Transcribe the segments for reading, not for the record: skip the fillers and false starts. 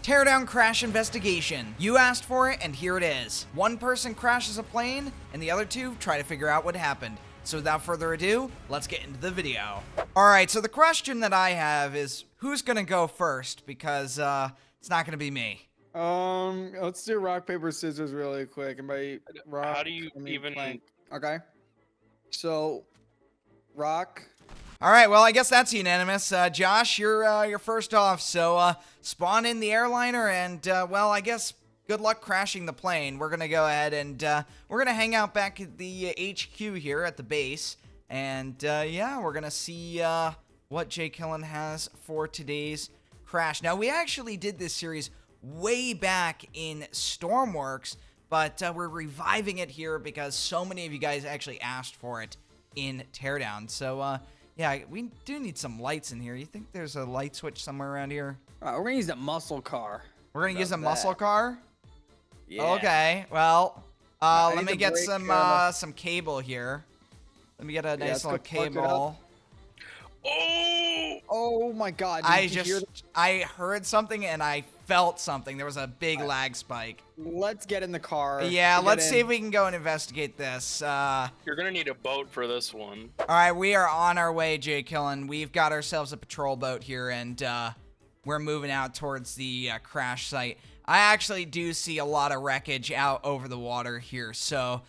Teardown crash investigation. You asked for it, and here it is. One person crashes a plane, and the other two try to figure out what happened. So without further ado, let's get into the video. Alright, so the question that I have is, who's gonna go first? Because, it's not gonna be me. Let's do rock, paper, scissors really quick. And by rock, How do you even... plank. Okay. So, rock. Alright, well, I guess that's unanimous. Josh, you're first off, so, spawn in the airliner and, well, I guess good luck crashing the plane. We're gonna go ahead and, we're gonna hang out back at the HQ here at the base. And, yeah, we're gonna see, what Jay Killen has for today's crash. Now, we actually did this series way back in Stormworks, but, we're reviving it here because so many of you guys actually asked for it in Teardown. So, yeah, we do need some lights in here. You think there's a light switch somewhere around here? We're gonna use the muscle car. We're gonna use a muscle car? Yeah. Okay, well, let me get some cable here. Let me get a nice little cable. Oh my God! I heard something and I felt something. There was a big lag spike. Let's get in the car. Yeah, let's see if we can go and investigate this. You're gonna need a boat for this one. All right, we are on our way, Jay Killen. We've got ourselves a patrol boat here, and we're moving out towards the crash site. I actually do see a lot of wreckage out over the water here, so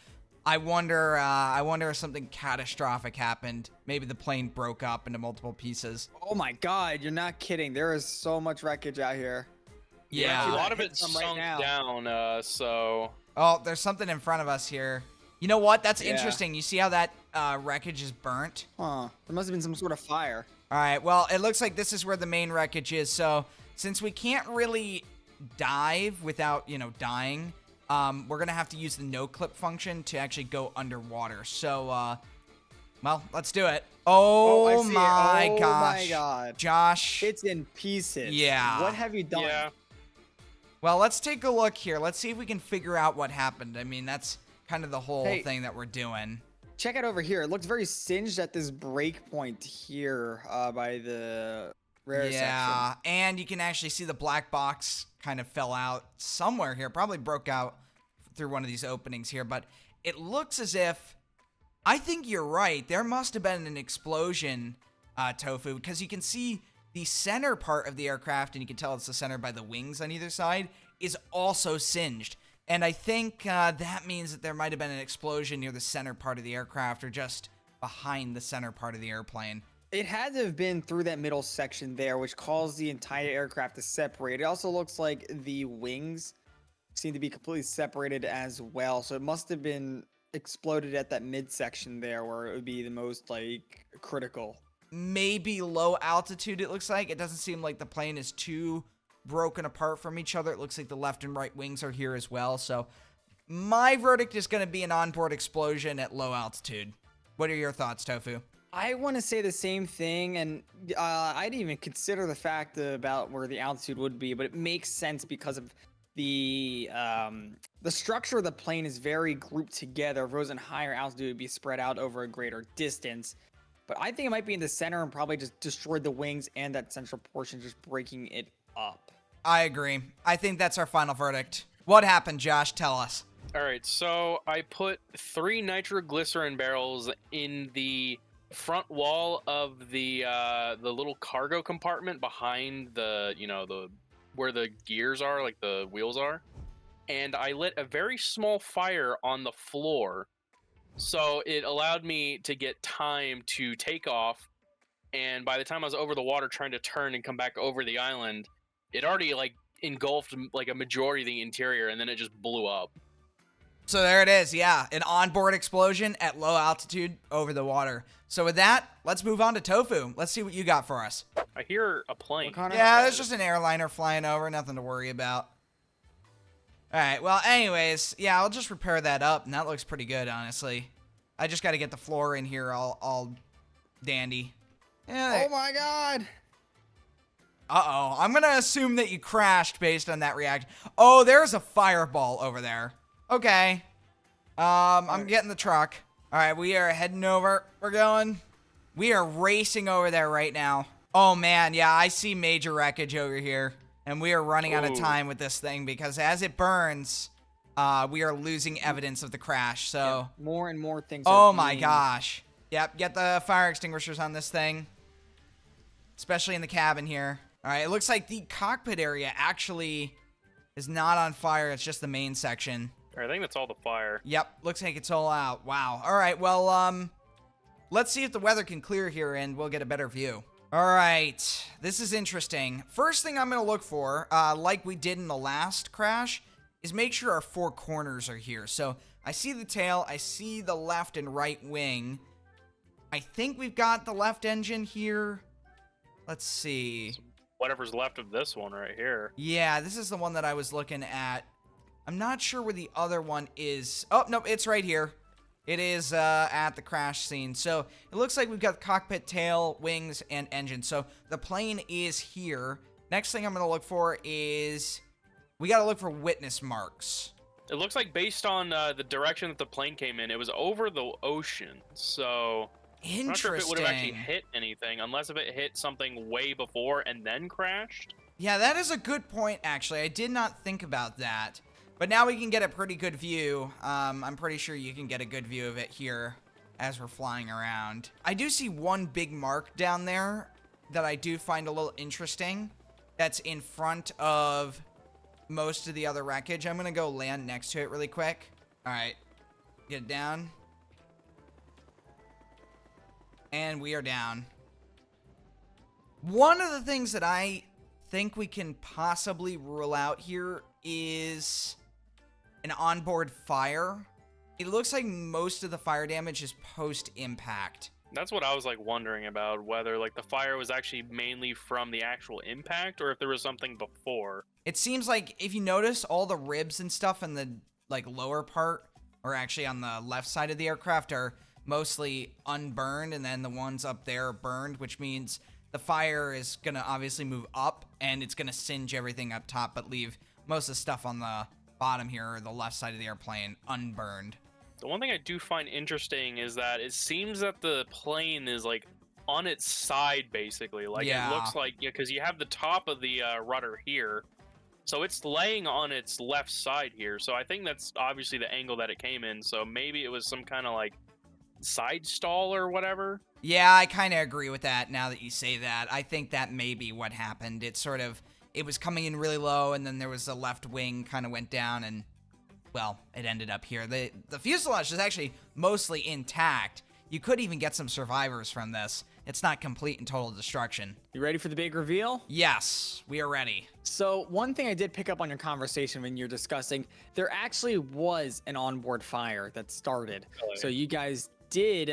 I wonder if something catastrophic happened. Maybe the plane broke up into multiple pieces. Oh my God, you're not kidding. There is so much wreckage out here. Yeah. A lot of it's sunk down, so... Oh, there's something in front of us here. You know what? That's interesting. You see how that wreckage is burnt? Huh. There must have been some sort of fire. All right, well, it looks like this is where the main wreckage is, so since we can't really dive without, you know, dying, we're gonna have to use the no-clip function to actually go underwater. So, well, let's do it. Oh my gosh. Oh my God. Josh. It's in pieces. Yeah. What have you done? Yeah. Well, let's take a look here. Let's see if we can figure out what happened. I mean, that's kind of the whole thing that we're doing. Check it over here. It looks very singed at this break point here by the rare section. And you can actually see the black box kind of fell out somewhere here. Probably broke out through one of these openings here. But it looks as if, I think you're right. There must have been an explosion, Tofu, because you can see the center part of the aircraft, and you can tell it's the center by the wings on either side, is also singed. And I think that means that there might have been an explosion near the center part of the aircraft or just behind the center part of the airplane. It had to have been through that middle section there, which caused the entire aircraft to separate. It also looks like the wings seem to be completely separated as well. So it must have been exploded at that midsection there where it would be the most, like, critical. Maybe low altitude, it looks like. It doesn't seem like the plane is too broken apart from each other. It looks like the left and right wings are here as well. So my verdict is going to be an onboard explosion at low altitude. What are your thoughts, Tofu? I want to say the same thing, and I didn't even consider the fact about where the altitude would be, but it makes sense because of the structure of the plane is very grouped together. If it was in higher altitude, it would be spread out over a greater distance. But I think it might be in the center and probably just destroyed the wings and that central portion, just breaking it up. I agree. I think that's our final verdict. What happened, Josh? Tell us. All right, so I put 3 nitroglycerin barrels in the front wall of the little cargo compartment behind the, you know, where the gears are, like the wheels are. And I lit a very small fire on the floor. So it allowed me to get time to take off, and by the time I was over the water trying to turn and come back over the island, it already, like, engulfed, like, a majority of the interior, and then it just blew up. So there it is, yeah. An onboard explosion at low altitude over the water. So with that, let's move on to Tofu. Let's see what you got for us. I hear a plane. Yeah, there's just an airliner flying over, nothing to worry about. Alright, well, anyways, yeah, I'll just repair that up, and that looks pretty good, honestly. I just got to get the floor in here all dandy. Yeah, Oh my God! Uh-oh, I'm going to assume that you crashed based on that reaction. Oh, there's a fireball over there. Okay. I'm getting the truck. Alright, we are heading over. We are racing over there right now. Oh, man, yeah, I see major wreckage over here. And we are running out of Ooh. time with this thing because as it burns, we are losing evidence of the crash. So, Yeah, more and more things. oh are my being- gosh. Yep, get the fire extinguishers on this thing, especially in the cabin here. All right, it looks like the cockpit area actually is not on fire. It's just the main section. I think that's all the fire. Yep, looks like it's all out. Wow. All right, well, let's see if the weather can clear here and we'll get a better view. All right, this is interesting. First thing I'm going to look for, like we did in the last crash, is make sure our 4 corners are here. So I see the tail, I see the left and right wing. I think we've got the left engine here. Let's see. Whatever's left of this one right here. Yeah, this is the one that I was looking at. I'm not sure where the other one is. Oh, nope, it's right here. It is at the crash scene. So it looks like we've got cockpit, tail, wings, and engine. So the plane is here. Next thing I'm going to look for is we got to look for witness marks. It looks like based on the direction that the plane came in, it was over the ocean. So I'm not sure if it would have actually hit anything, unless if it hit something way before and then crashed. Yeah, that is a good point, actually. I did not think about that. But now we can get a pretty good view. I'm pretty sure you can get a good view of it here as we're flying around. I do see one big mark down there that I do find a little interesting. That's in front of most of the other wreckage. I'm going to go land next to it really quick. All right. Get down. And we are down. One of the things that I think we can possibly rule out here is an onboard fire. It looks like most of the fire damage is post-impact. That's what I was like wondering about, whether like the fire was actually mainly from the actual impact or if there was something before. It seems like if you notice all the ribs and stuff in the like lower part, or actually on the left side of the aircraft, are mostly unburned, and then the ones up there are burned, which means the fire is gonna obviously move up and it's gonna singe everything up top, but leave most of the stuff on the bottom here, or the left side of the airplane, unburned. The one thing I do find interesting is that it seems that the plane is like on its side, basically. Like Yeah. it looks like, yeah, because you have the top of the rudder here, so it's laying on its left side here. So I think that's obviously the angle that it came in. So maybe it was some kind of like side stall or whatever. Yeah, I kind of agree with that now that you say that. I think that may be what happened. It was coming in really low, and then there was a left wing kind of went down, and, well, it ended up here. The fuselage is actually mostly intact. You could even get some survivors from this. It's not complete and total destruction. You ready for the big reveal? Yes, we are ready. So one thing I did pick up on your conversation when you're discussing, there actually was an onboard fire that started. Really? So you guys did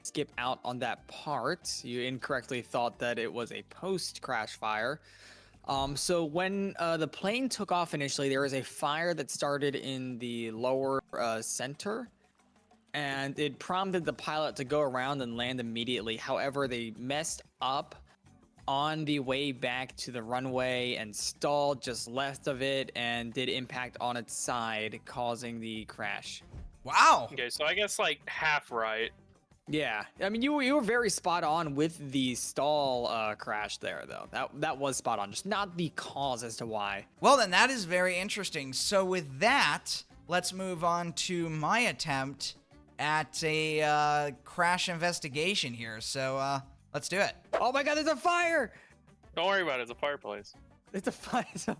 skip out on that part. You incorrectly thought that it was a post-crash fire. So when the plane took off initially, there was a fire that started in the lower center, and it prompted the pilot to go around and land immediately. However, they messed up on the way back to the runway and stalled just left of it and did impact on its side, causing the crash. Wow. Okay, so I guess like half right. Yeah, I mean, you were very spot on with the stall crash there, though. That was spot on, just not the cause as to why. Well, then that is very interesting. So with that, let's move on to my attempt at a crash investigation here. So let's do it. Oh my God, there's a fire! Don't worry about it. It's a fireplace. It's a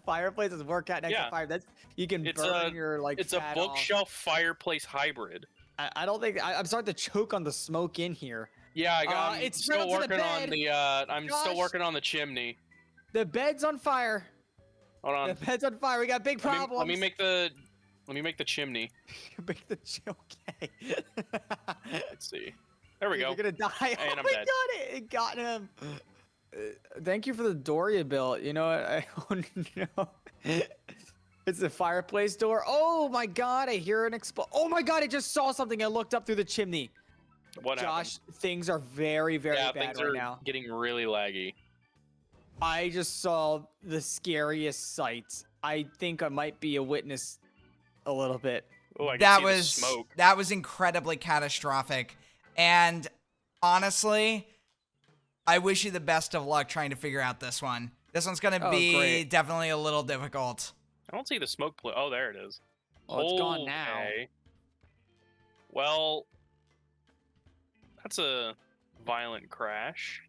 fireplace. It's a workout next to fire. That's you can It's burn your like. It's a fat off. bookshelf fireplace hybrid. I don't think I'm starting to choke on the smoke in here. Yeah, I'm it's still spread onto the working on bed. the. I'm still Gosh. working on the chimney. The bed's on fire. Hold on. The bed's on fire. We got big problems. Let me make the chimney. Make the okay. Let's see. There we go. You're gonna die. Oh I'm my dead. God! It got him. Thank you for the door you built. You know what? Oh no. It's the fireplace door. Oh my God! I hear an explosion. Oh my God! I just saw something. I looked up through the chimney. What Josh, happened? things are very, very Yeah, bad things right are now. getting really laggy. I just saw the scariest sights. I think I might be a witness a little bit. Oh, I can That see the was smoke. incredibly catastrophic. And honestly, I wish you the best of luck trying to figure out this one. This one's gonna Oh, be great. definitely a little difficult. I don't see the smoke plume. Oh, there it is. Oh, it's gone now. Okay. Well, that's a violent crash.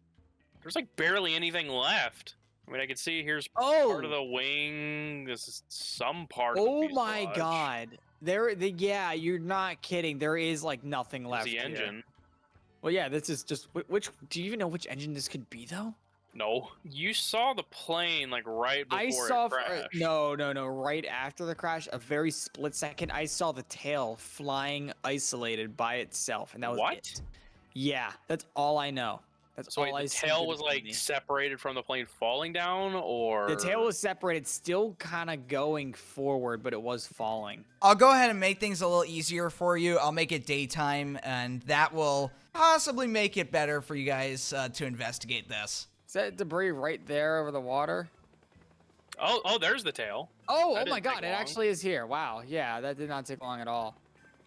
There's like barely anything left. I mean, I can see here's part of the wing. This is some part of the Oh my fuselage. god. Yeah, you're not kidding. There is like nothing There's left the here. engine. Well, yeah, this is just which. Do you even know which engine this could be though? No, you saw the plane like right before I saw it crashed. no. Right after the crash, a very split second, I saw the tail flying isolated by itself, and that was What? it. Yeah, that's all I know. That's So all wait, I the see tail was like vividly. separated from the plane falling down, or The tail was separated, still kind of going forward, but it was falling. I'll go ahead and make things a little easier for you. I'll make it daytime, and that will possibly make it better for you guys to investigate this. Is that debris right there over the water? Oh, there's the tail. Oh, That oh my didn't take god, it long. actually is here. Wow, yeah, that did not take long at all.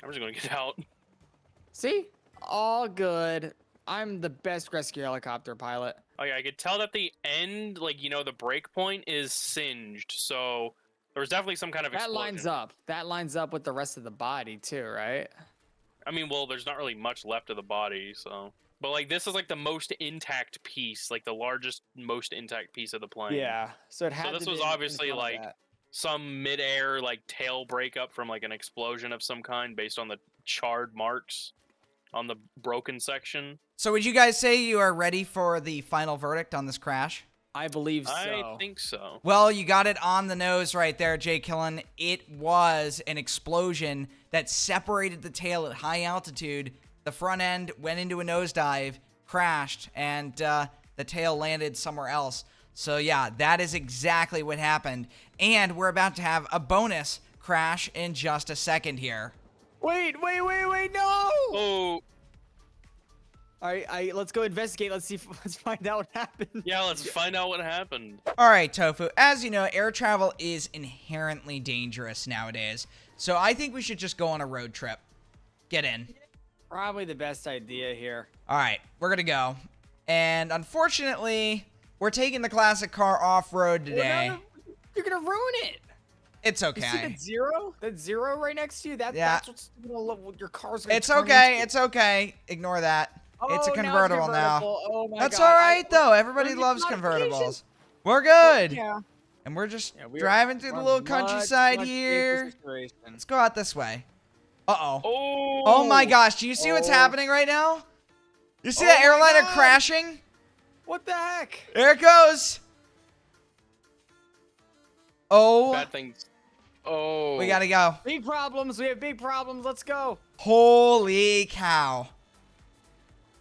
I'm just gonna get out. See? All good. I'm the best rescue helicopter pilot. Oh yeah, I could tell that the end, like the break point is singed. So there's definitely some kind of That explosion. lines up. That lines up with the rest of the body too, right? I mean, well, there's not really much left of the body, so. But like this is like the most intact piece, like the largest, most intact piece of the plane. Yeah. So it had. this to was be in obviously, front of like, that. Some midair like tail breakup from like an explosion of some kind, based on the charred marks on the broken section. So would you guys say you are ready for the final verdict on this crash? I believe so. I think so. Well, you got it on the nose right there, Jay Killen. It was an explosion that separated the tail at high altitude. The front end went into a nosedive, crashed, and the tail landed somewhere else. So yeah, that is exactly what happened. And we're about to have a bonus crash in just a second here. Wait, no! Oh, All right, let's go investigate. Let's find out what happened. yeah, let's find out what happened. All right, Tofu. As you know, air travel is inherently dangerous nowadays. So I think we should just go on a road trip. Get in. Probably the best idea here. All right, we're going to go. And unfortunately, we're taking the classic car off-road today. Well, no, you're gonna ruin it. It's You see okay. that zero? That zero right next to you? Yeah. That's what's your car's gonna It's turn okay. into. It's okay. Ignore that. It's a Oh, convertible now. Oh my That's God. all right, though. Everybody It's loves modification. convertibles. We're good. Yeah. And we're just Yeah, driving through the we're little much, countryside much safer here. situation. Let's go out this way. Uh-oh. Oh. Oh my gosh. Do you see what's happening right now? You see Oh that my airliner God. crashing? What the heck? There it goes. Oh, Bad things. Oh. we gotta go. Big problems. We have big problems. Let's go. Holy cow.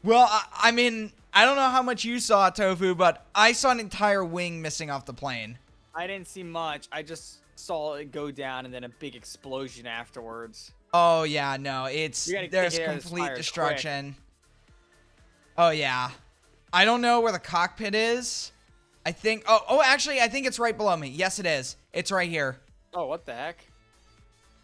Well, I mean, I don't know how much you saw, Tofu, but I saw an entire wing missing off the plane. I didn't see much. I just saw it go down and then a big explosion afterwards. Oh, yeah, no, You gotta there's take it out of this complete tire destruction. Oh, yeah. I don't know where the cockpit is. I think, actually, I think it's right below me. Yes, it is. It's right here. Oh, what the heck?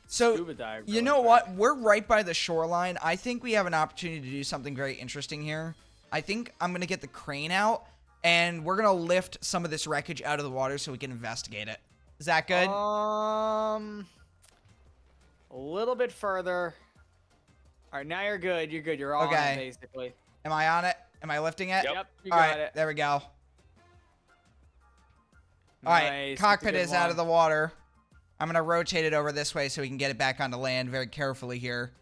So, Scuba dive you really know quick. what? We're right by the shoreline. I think we have an opportunity to do something very interesting here. I think I'm going to get the crane out, and we're going to lift some of this wreckage out of the water so we can investigate it. Is that good? A little bit further. All right, now you're good. You're good. You're on Okay. it, basically. Am I on it? Am I lifting it? Yep. You All got right, it. there we go. All right, Nice, that's a cockpit good is out of the one. water. I'm going to rotate it over this way so we can get it back onto land very carefully here.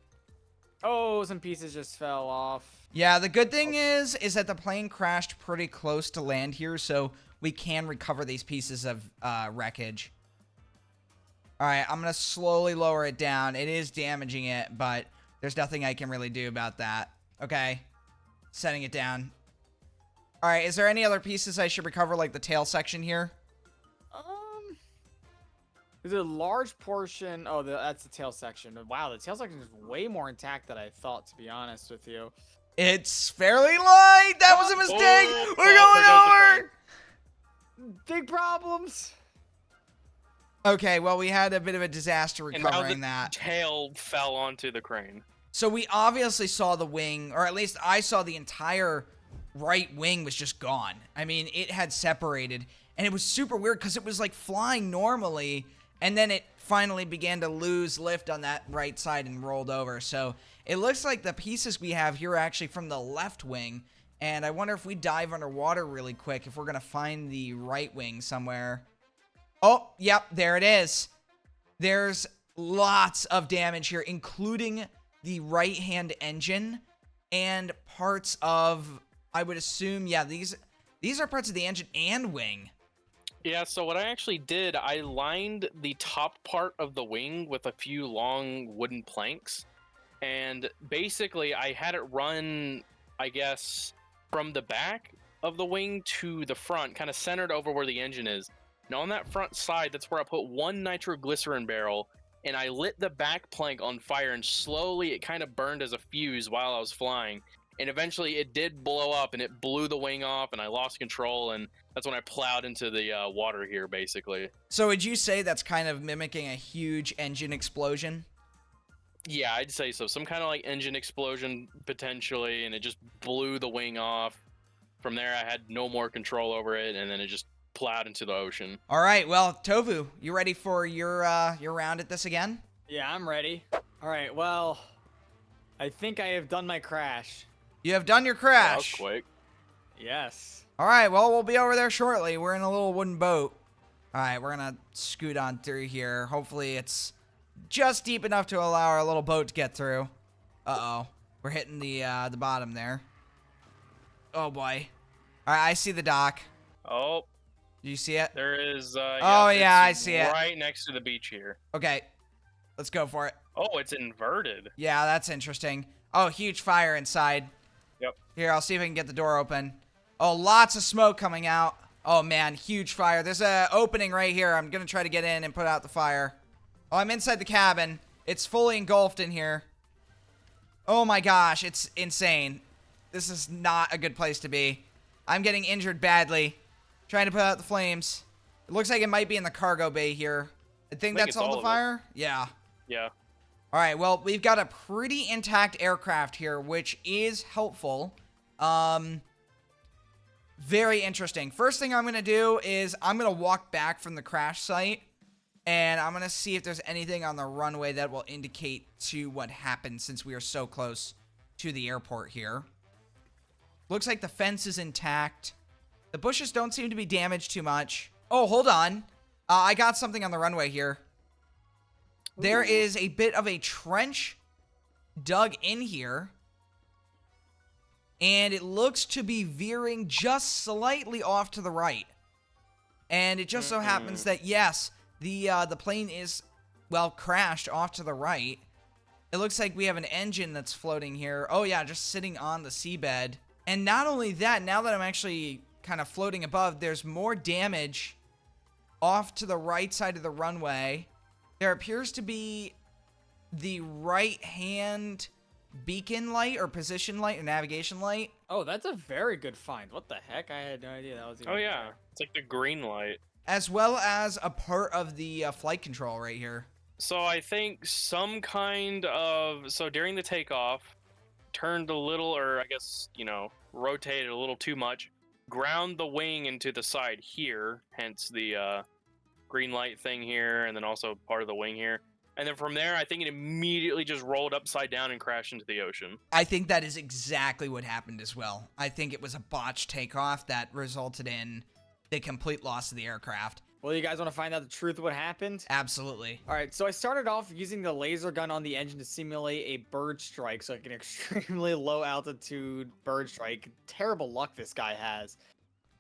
Oh, some pieces just fell off. Yeah, the good thing is that the plane crashed pretty close to land here, so we can recover these pieces of wreckage. All right, I'm going to slowly lower it down. It is damaging it, but there's nothing I can really do about that. Okay, setting it down. All right, is there any other pieces I should recover, like the tail section here? There's a large portion. Oh, that's the tail section. Wow, the tail section is way more intact than I thought, to be honest with you. It's fairly light. That was a mistake. Oh, We're there goes going the over. Big problems. Okay, well, we had a bit of a disaster And now recovering the that. tail fell onto the crane. So we obviously saw the wing, or at least I saw the entire right wing was just gone. I mean, it had separated. And it was super weird because it was like flying normally, and then it finally began to lose lift on that right side and rolled over. So it looks like the pieces we have here are actually from the left wing. And I wonder if we dive underwater really quick, if we're going to find the right wing somewhere. Oh, yep, there it is. There's lots of damage here, including the right-hand engine and parts of, I would assume, yeah, these are parts of the engine and wing. Yeah, so what I actually did, I lined the top part of the wing with a few long wooden planks. And basically, I had it run, I guess, from the back of the wing to the front, kind of centered over where the engine is. Now, on that front side, that's where I put one nitroglycerin barrel, and I lit the back plank on fire, and slowly it kind of burned as a fuse while I was flying. And eventually it did blow up, and it blew the wing off, and I lost control, and that's when I plowed into the water here, basically. So would you say that's kind of mimicking a huge engine explosion? Yeah, I'd say so. Some kind of like engine explosion, potentially, and it just blew the wing off. From there, I had no more control over it, and then it just plowed into the ocean. All right, well, Tofu, you ready for your round at this again? Yeah, I'm ready. All right, well, I think I have done my crash. You have done your crash. That was quick. Yes. All right, well, we'll be over there shortly. We're in a little wooden boat. All right, we're going to scoot on through here. Hopefully it's just deep enough to allow our little boat to get through. Uh-oh. We're hitting the bottom there. Oh, boy. All right, I see the dock. Oh, Do you see it? there is. Oh, yeah, I see it. Right next to the beach here. Okay, let's go for it. Oh, it's inverted. Yeah, that's interesting. Oh, huge fire inside. Yep. Here, I'll see if I can get the door open. Oh, lots of smoke coming out. Oh, man, huge fire. There's an opening right here. I'm going to try to get in and put out the fire. Oh, I'm inside the cabin. It's fully engulfed in here. Oh, my gosh, it's insane. This is not a good place to be. I'm getting injured badly. Trying to put out the flames. It looks like it might be in the cargo bay here. I think that's it's all all the of it. fire? Yeah. Yeah. All right, well, we've got a pretty intact aircraft here, which is helpful. Very interesting. First thing I'm going to do is I'm going to walk back from the crash site, and I'm going to see if there's anything on the runway that will indicate to what happened since we are so close to the airport here. Looks like the fence is intact. The bushes don't seem to be damaged too much. Oh, hold on. I got something on the runway here. There is a bit of a trench dug in here. And it looks to be veering just slightly off to the right. And it just so happens that, yes, the plane is, well, crashed off to the right. It looks like we have an engine that's floating here. Oh, yeah, just sitting on the seabed. And not only that, now that I'm actually kind of floating above, there's more damage off to the right side of the runway. There appears to be the right-hand beacon light or position light or navigation light. Oh, that's a very good find. What the heck? I had no idea that was even Oh, yeah. there. It's like the green light. As well as a part of the flight control right here. So I think some kind of... So during the takeoff, turned a little, or I guess, rotated a little too much. Ground the wing into the side here, hence the green light thing here, and then also part of the wing here. And then from there, I think it immediately just rolled upside down and crashed into the ocean. I think that is exactly what happened as well. I think it was a botched takeoff that resulted in the complete loss of the aircraft. Well, you guys want to find out the truth of what happened? Absolutely. All right, so I started off using the laser gun on the engine to simulate a bird strike, so like an extremely low altitude bird strike. Terrible luck this guy has.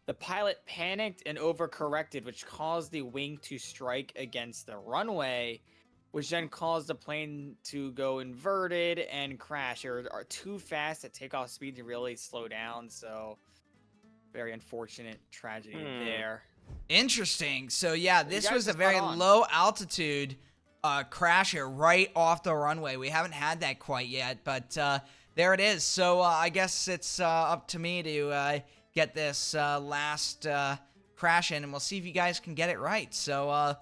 The pilot panicked and overcorrected, which caused the wing to strike against the runway, which then caused the plane to go inverted and crash. They are too fast at takeoff speed to really slow down, so very unfortunate tragedy there. Interesting. So yeah, this was a spot very on. low altitude crash here right off the runway. We haven't had that quite yet, but there it is. So I guess it's up to me to get this last crash in, and we'll see if you guys can get it right. So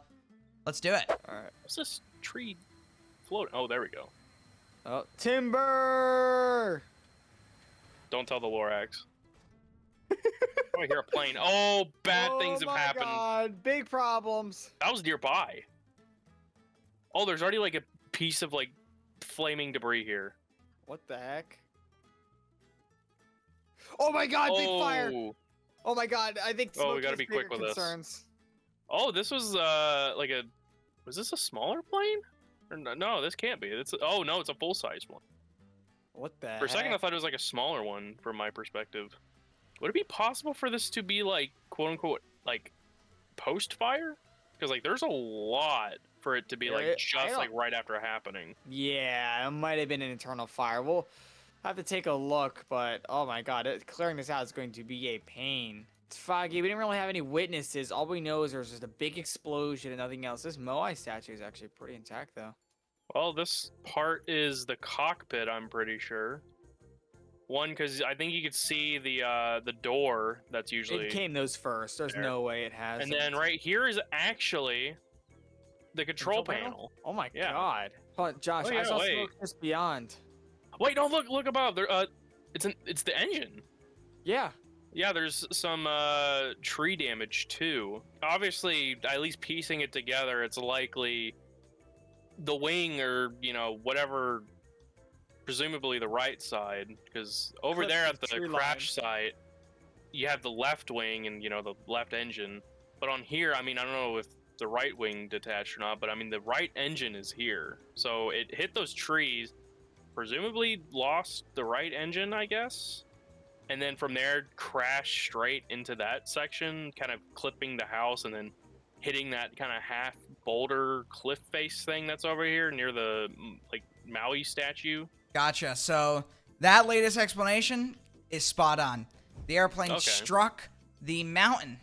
let's do it. All right. What's this tree floating? Oh, there we go. Oh, timber! Don't tell the Lorax. Oh, I hear a plane. Oh, bad things have happened. Oh my god, big problems. That was nearby. Oh, there's already like a piece of like flaming debris here. What the heck? Oh my god, big fire! Oh my god, I think smoke we gotta has be quick bigger with this. concerns. Oh, this was like a. Was this a smaller plane? Or no, this can't be. Oh no, it's a full size one. What the For a second, I heck? thought it was like a smaller one from my perspective. Would it be possible for this to be like quote unquote like post fire? Because like there's a lot for it to be like just like right after happening. Yeah, it might have been an internal fire. We'll have to take a look, but oh my god, clearing this out is going to be a pain. It's foggy. We didn't really have any witnesses. All we know is there's just a big explosion and nothing else. This Moai statue is actually pretty intact, though. Well, this part is the cockpit, I'm pretty sure. One, because I think you could see the door that's usually... It came those first. There's no way it has. And then right here is actually the control panel. Oh my god. Hold on, Josh, I saw smoke just beyond. Wait, no, look above. There, it's the engine. Yeah. Yeah, there's some tree damage too. Obviously, at least piecing it together, it's likely the wing or whatever, presumably the right side, because over there at the crash site, you have the left wing and the left engine. But on here, I mean, I don't know if the right wing detached or not, but I mean the right engine is here, so it hit those trees, presumably lost the right engine, I guess. And then from there, crash straight into that section, kind of clipping the house and then hitting that kind of half boulder cliff face thing that's over here near the like Maui statue. Gotcha. So that latest explanation is spot on. The airplane struck the mountain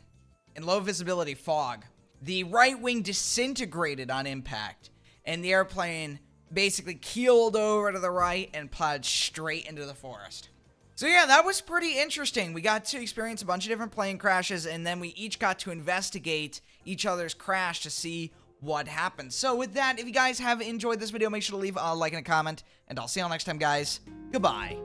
in low visibility fog. The right wing disintegrated on impact, and the airplane basically keeled over to the right and plowed straight into the forest. So yeah, that was pretty interesting. We got to experience a bunch of different plane crashes, and then we each got to investigate each other's crash to see what happened. So with that, if you guys have enjoyed this video, make sure to leave a like and a comment, and I'll see you all next time, guys. Goodbye.